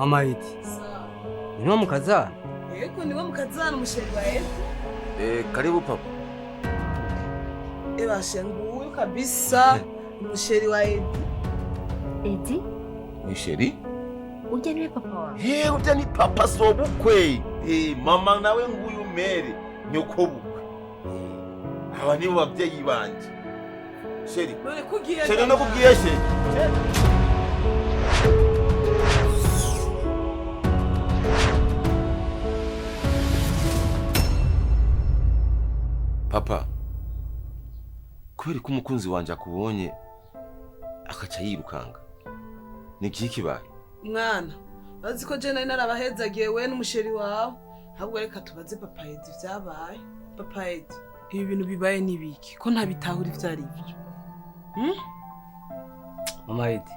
Mama iti. Niwo mukazana? Yego niwo mukazana umusheri wa Edi. Karibu papa. Bashe nguyu kabisa umusheri wa Edi. Edi? Misheri? Ujya niwe papa wawe? Ujya ni papa sobukwe. Mama nawe nguyu mere nyoko bukwe. Aba nibo babyeyi banje. Sheri. None kugiye. Sheri no kubwiye sheri. Papa, kubera ko umukunzi wanje akubonye akaca yirukanga. Ni iki kibaye? Mwana, bazi ko je nari narabahezagiye we n'umusheri wawe. Ahubwo reka tubaze papa Edi vyabaye. Papa Edi, ibi bintu bibaye nibiki? Ko ntabitahura ivyo ari byo. Mama Edi.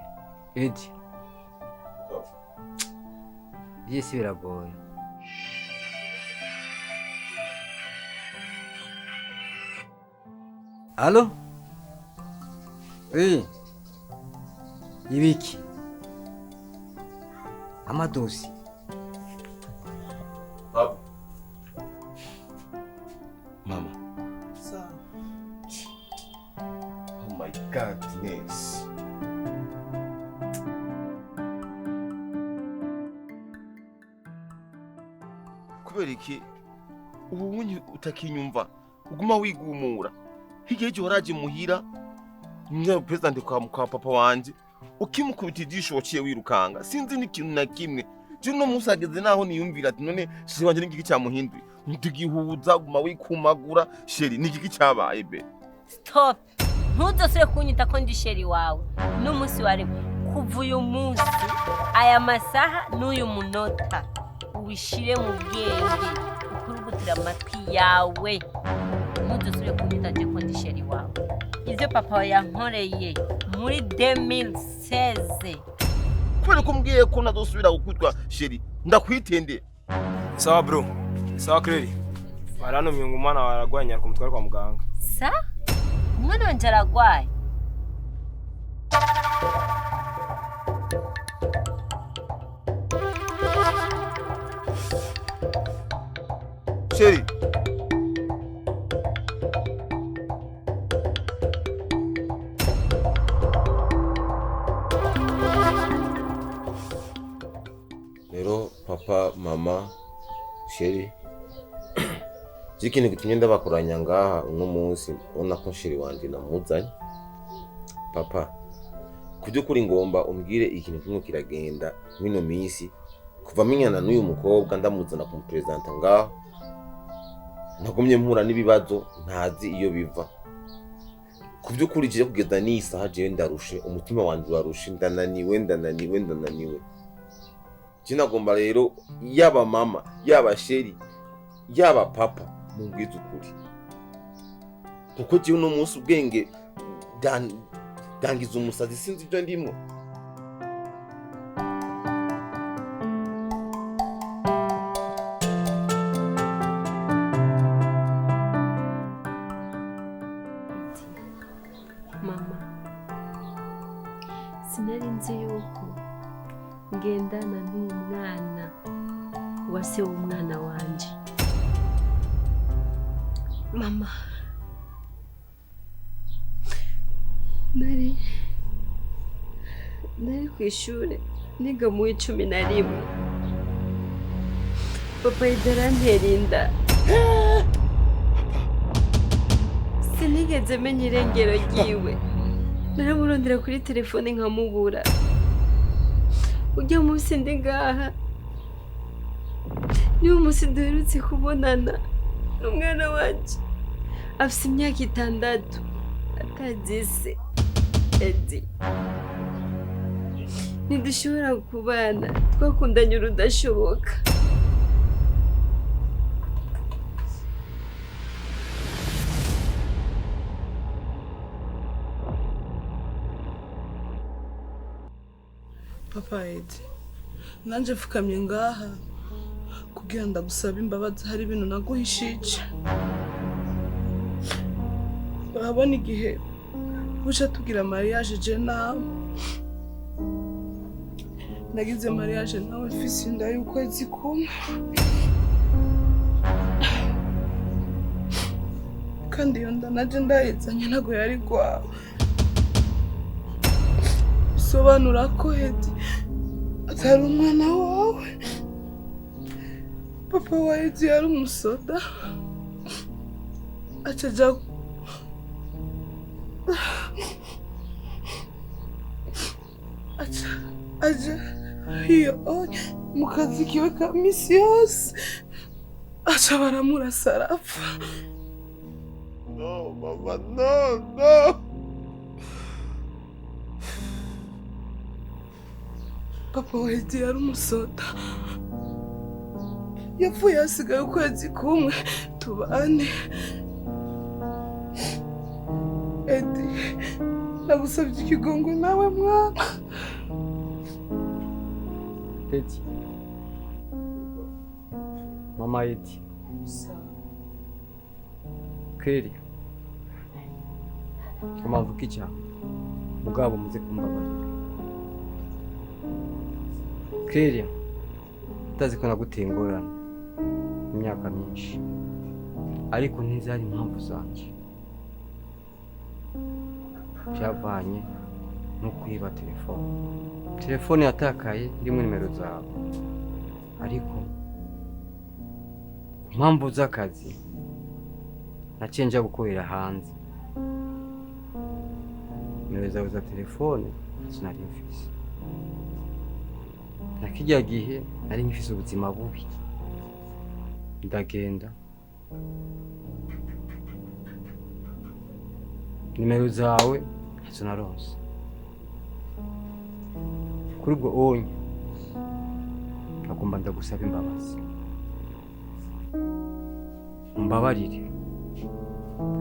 Edi. Byisi biragoye. Allo? Ibiki? Amadosi. Papa. Mama. Sawa. Oh my goodness. Kubera iki ubu wunye utakinyumva uguma wigumura. Higihe cyo waraje muhira mwe president kwa papa wanje ukimukubita ijisho waciye wirukanga sinzi n'ikintu na kimwe je no musageze naho niyumvira ati none sheri wanje n'igiki cyamuhinduye ntigihuza guma wikumagura sheri n'igiki cyabaye be. Stop. Ntuzosubire kunyita ko ndi sheri wawe n'umunsi wari kuva uyu munsi aya masaha n'uyu munota ubishire mu bwenge ukurugutira amatwi yawe. Ntuzosubire kunyita ko ndi sheri wawe. Ivyo papa yankoreye muri 2016. Kubera ko mbwiye ko nadosubira gukutwa sheri ndakwitende. Sawa bro. Sawa Claire. Baranumye ngo umwana waragwanya ko mutwara kwa muganga. Sa? Umwana wanje aragwaye. Sheri. Rero papa, mama, sheri. Ikintu gitumye ndabakoranya ngaha uno munsi ubona ko sheri wanje namuzanye. Papa, kubyukuri ngomba umbwire ikintu kimwe kiragenda mwino minsi kuva minyana n'uyu mukobwa ndamuzana ku president ngaho. Nagumye mpura n'ibibazo ntazi iyo biva. Kubyukuri je kugeza n'isaha je ndarushe umutima wanje warushe ndananiwe. Kinagomba rero yaba mama, yaba sheri, yaba papa mumbwiza ukuri. Kuko je uno munsi ubwenge dangiza umusazi sinzi ibyo ndimo. Mama, sinari nzi yuko ngendana n'umwana wa se w'umwana wanje. Mama, nari ku ishuri niga mu 11. Papa idarantera inda. Sinigeze menya irengero ryiwe. Naramurondera kuri telefone nkamubura. Ujya munsi ndi ngaha niwo munsi duherutse kubonana n'umwana wanje afite imyaka 6 atagise. Edi, ntidushobora kubana, twakundanye urudashoboka. Papa Edi, nanje mfukamye ngaha kugira ndagusaba imbabazi hari ibintu naguhishije. Urabona igihe buca tugira mariage je nawe nagize mariage nawe mfise inda y'ukwezi kumwe kandi iyo nda naje ndayizanye ntago yari gwawe bisobanura ko Edi atari umwana wawe papa wa Edi yari umusoda acaja aja hiyo mu kazi kiwe ka misi yose aca baramurasa arapfa. No mama, no. Papa wa Edi yari umusoda yapfuye hasigaye ukwezi kumwe tubane. Edi nagusabye ikigongo nawe mwana. Edi, mama Edi, kweli mpamvu kicha mugabo muze kumbabarira. Kweli ndazi ko naguteye ingorane imyaka myinshi, ariko ntizari impamvu zanje. Byavanye no kwiba telefone yatakaye irimo nimero zawe, ariko impamvu z'akazi nacenja gukorera hanze. Nimero zawe za telefone sinari mfise, na kijya gihe nari mfise ubuzima bubi, ndagenda nimero zawe ntazo naronse. Kuri ubwo onye nagomba ndagusaba imbabazi, umbabarire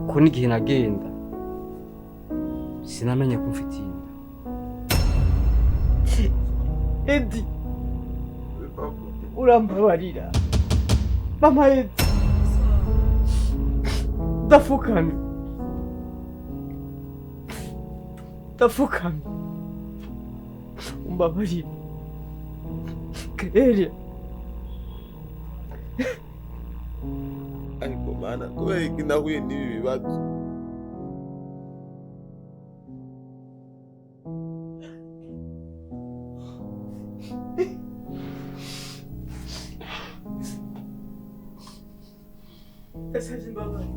ko n'igihe nagenda sinamenye ko mfite inda. Edi, urambabarira mama Edi, ndapfukamye umbabarire Kelia. ariko mana kubera iki nahuye n'ibi bibazo? Ndasabye imbabazi.